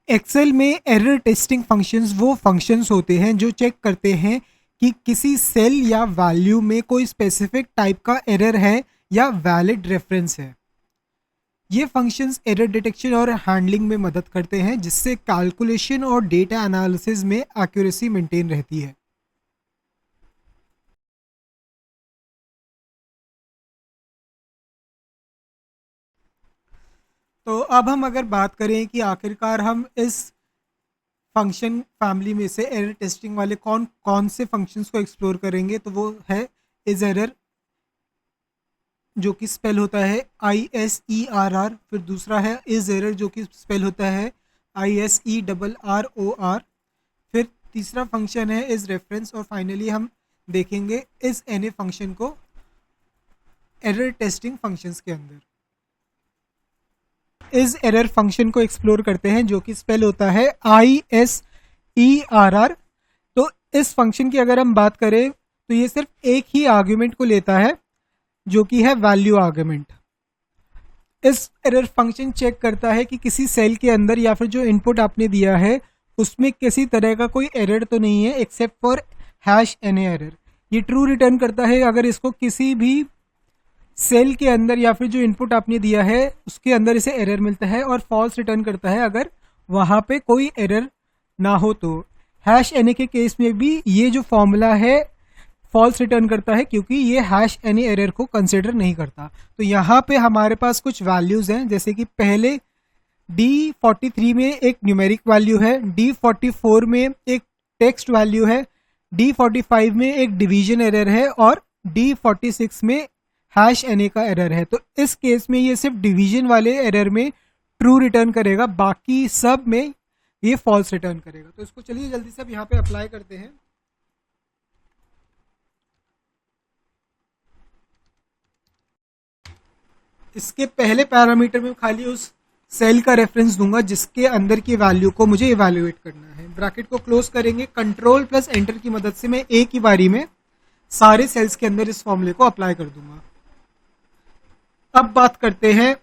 Excel में error testing functions वो functions होते हैं जो चेक करते हैं कि किसी सेल या वैल्यू में कोई स्पेसिफिक टाइप का एरर है या वैलिड रेफरेंस है। ये फंक्शंस एरर डिटेक्शन और हैंडलिंग में मदद करते हैं, जिससे कैलकुलेशन और डेटा एनालिसिस में एक्यूरेसी मेंटेन रहती है। तो अब हम अगर बात करें कि आखिरकार हम इस फंक्शन फैमिली में से एरर टेस्टिंग वाले कौन कौन से फंक्शंस को एक्सप्लोर करेंगे, तो वो है इज एरर, जो कि स्पेल होता है ISERR। फिर दूसरा है इज एरर, जो कि स्पेल होता है ISERROR। फिर तीसरा फंक्शन है इज रेफरेंस, और फाइनली हम देखेंगे इज एनी फंक्शन को एरर टेस्टिंग फंक्शंस के अंदर। इज एरर फंक्शन को एक्सप्लोर करते हैं, जो कि स्पेल होता है ISERR। तो इस फंक्शन की अगर हम बात करें तो ये सिर्फ एक ही आर्ग्यूमेंट को लेता है, जो कि है वैल्यू आर्ग्यूमेंट। इस एरर फंक्शन चेक करता है कि किसी सेल के अंदर या फिर जो इनपुट आपने दिया है उसमें किसी तरह का कोई एरर तो नहीं है, एक्सेप्ट फॉर #NA एरर। ये ट्रू रिटर्न करता है अगर इसको किसी भी सेल के अंदर या फिर जो इनपुट आपने दिया है उसके अंदर इसे एरर मिलता है, और फॉल्स रिटर्न करता है अगर वहां पे कोई एरर ना हो। तो #NA के केस में भी ये जो फॉर्मूला है फॉल्स रिटर्न करता है, क्योंकि ये #NA एरर को कंसिडर नहीं करता। तो यहाँ पे हमारे पास कुछ वैल्यूज हैं, जैसे कि पहले D43 में एक न्यूमेरिक वैल्यू है, D44 में एक टेक्स्ट वैल्यू है, D45 में एक डिवीजन एरर है, और D46 में #NA का एरर है। तो इस केस में ये सिर्फ डिवीजन वाले एरर में ट्रू रिटर्न करेगा, बाकी सब में ये फॉल्स रिटर्न करेगा। तो इसको चलिए जल्दी से अब यहाँ पे अप्लाई करते हैं। इसके पहले पैरामीटर में खाली उस सेल का रेफरेंस दूंगा जिसके अंदर की वैल्यू को मुझे इवैल्यूएट करना है। ब्रैकेट को क्लोज करेंगे, कंट्रोल प्लस एंटर की मदद से मैं एक ही बारी में सारे सेल्स के अंदर इस फॉर्मूले को अप्लाई कर दूंगा। अब बात करते हैं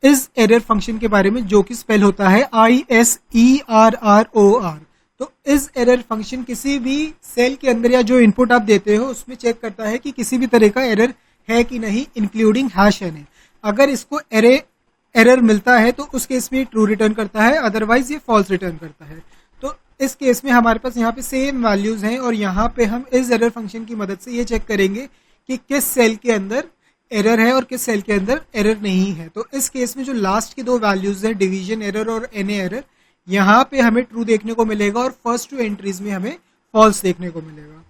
इस एरर फंक्शन के बारे में, जो कि स्पेल होता है ISERROR। तो इस एरर फंक्शन किसी भी सेल के अंदर या जो इनपुट आप देते हो उसमें चेक करता है कि किसी भी तरह का एरर है कि नहीं, इंक्लूडिंग #NA। अगर इसको एरर मिलता है तो उस केस में ट्रू रिटर्न करता है, अदरवाइज ये फॉल्स रिटर्न करता है। तो इस केस में हमारे पास यहाँ पे सेम वैल्यूज हैं, और यहाँ पे हम इस एरर फंक्शन की मदद से ये चेक करेंगे कि किस सेल के अंदर एरर है और किस सेल के अंदर एरर नहीं है। तो इस केस में जो लास्ट की दो वैल्यूज है, डिवीजन एरर और NA एरर, यहाँ पे हमें ट्रू देखने को मिलेगा और फर्स्ट 2 एंट्रीज में हमें फॉल्स देखने को मिलेगा।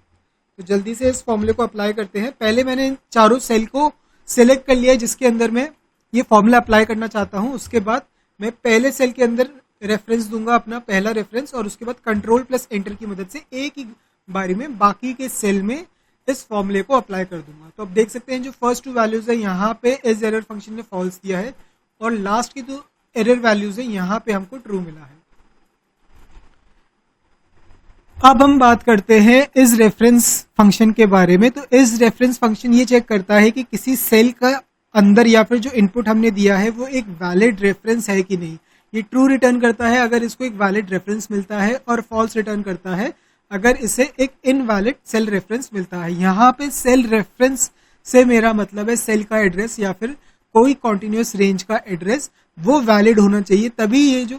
तो जल्दी से इस फॉर्मूले को अप्लाई करते हैं। पहले मैंने इन चारों सेल को सिलेक्ट कर लिया है जिसके अंदर मैं ये फॉर्मूला अप्लाई करना चाहता हूँ। उसके बाद मैं पहले सेल के अंदर रेफरेंस दूंगा, अपना पहला रेफरेंस, और उसके बाद कंट्रोल प्लस एंटर की मदद से एक ही बारी में बाकी के सेल में इस फॉर्मूले को अप्लाई कर दूंगा। तो अब देख सकते हैं जो फर्स्ट 2 वैल्यूज है यहाँ पे इस एरर फंक्शन ने फॉल्स दिया है, और लास्ट की 2 एरर वैल्यूज है यहाँ पे हमको ट्रू मिला है। अब हम बात करते हैं इस रेफरेंस फंक्शन के बारे में। तो इस रेफरेंस फंक्शन ये चेक करता है कि किसी सेल का अंदर या फिर जो इनपुट हमने दिया है वो एक वैलिड रेफरेंस है कि नहीं। ये ट्रू रिटर्न करता है अगर इसको एक वैलिड रेफरेंस मिलता है, और फॉल्स रिटर्न करता है अगर इसे एक इनवैलिड सेल रेफरेंस मिलता है। यहाँ पे सेल रेफरेंस से मेरा मतलब है सेल का एड्रेस या फिर कोई कॉन्टिन्यूस रेंज का एड्रेस, वो वैलिड होना चाहिए, तभी ये जो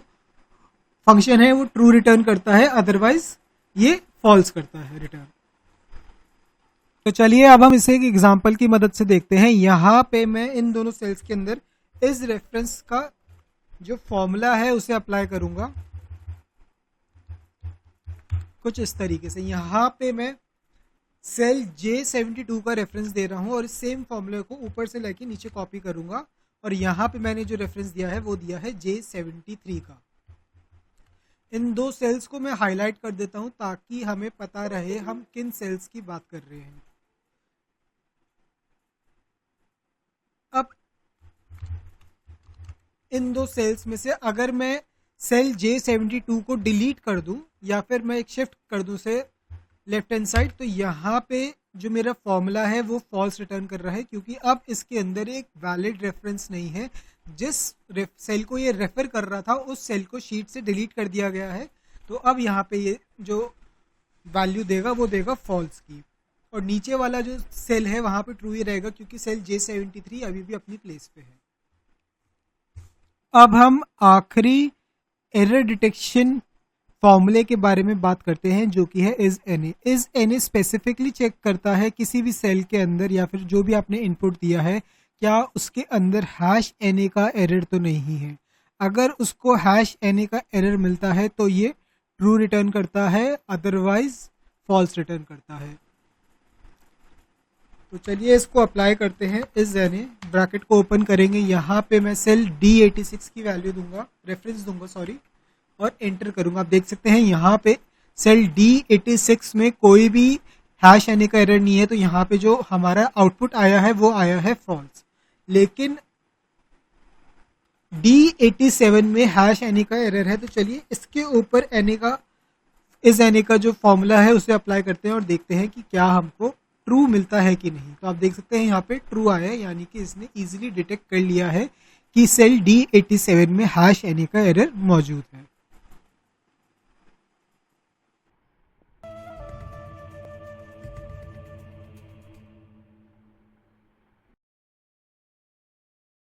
फंक्शन है वो ट्रू रिटर्न करता है, अदरवाइज ये फॉल्स करता है रिटर्न। तो चलिए अब हम इसे एक एग्जांपल की मदद से देखते हैं। यहाँ पे मैं इन दोनों सेल्स के अंदर इस रेफरेंस का जो फॉर्मूला है उसे अप्लाई करूंगा कुछ इस तरीके से। यहाँ पे मैं सेल J72 का रेफरेंस दे रहा हूँ और इस सेम फॉर्मूले को ऊपर से लेके नीचे कॉपी करूंगा, और यहाँ पे मैंने जो रेफरेंस दिया है वो दिया है J73 का। इन 2 सेल्स को मैं हाईलाइट कर देता हूं ताकि हमें पता रहे हम किन सेल्स की बात कर रहे हैं। अब इन 2 सेल्स में से अगर मैं सेल J72 को डिलीट कर दूं या फिर मैं एक शिफ्ट कर दूं से लेफ्ट हैंड साइड, तो यहाँ पे जो मेरा फॉर्मूला है वो फॉल्स रिटर्न कर रहा है, क्योंकि अब इसके अंदर एक वैलिड रेफरेंस नहीं है। जिस सेल को ये रेफर कर रहा था उस सेल को शीट से डिलीट कर दिया गया है, तो अब यहाँ पे ये जो वैल्यू देगा वो देगा फॉल्स की, और नीचे वाला जो सेल है वहां पे ट्रू ही रहेगा, क्योंकि सेल J73 अभी भी अपनी प्लेस पे है। अब हम आखिरी एरर डिटेक्शन फॉर्मूले के बारे में बात करते हैं, जो कि है is an a specifically check करता है किसी भी सेल के अंदर या फिर जो भी आपने इनपुट दिया है, क्या उसके अंदर हैश एन ए का एरर तो नहीं है। अगर उसको हैश एन ए का एरर मिलता है तो ये ट्रू रिटर्न करता है, अदरवाइज फॉल्स रिटर्न करता है। तो चलिए इसको अप्लाई करते हैं। इस यानी ब्रैकेट को ओपन करेंगे, यहाँ पे मैं सेल D86 की वैल्यू दूंगा, रेफरेंस दूंगा सॉरी, और एंटर करूंगा। आप देख सकते हैं यहाँ पे सेल D86 में कोई भी हैश आने का एरर नहीं है, तो यहाँ पे जो हमारा आउटपुट आया है वो आया है फॉल्स। लेकिन D87 में हैश आने का एरर है, तो चलिए इसके ऊपर एने का इस एने का जो फॉर्मूला है उसे अप्लाई करते हैं और देखते हैं कि क्या हमको ट्रू मिलता है कि नहीं। तो आप देख सकते हैं यहाँ पे ट्रू आया है, यानी कि इसने इजीली डिटेक्ट कर लिया है कि सेल D87 में हैश एने का एरर मौजूद है।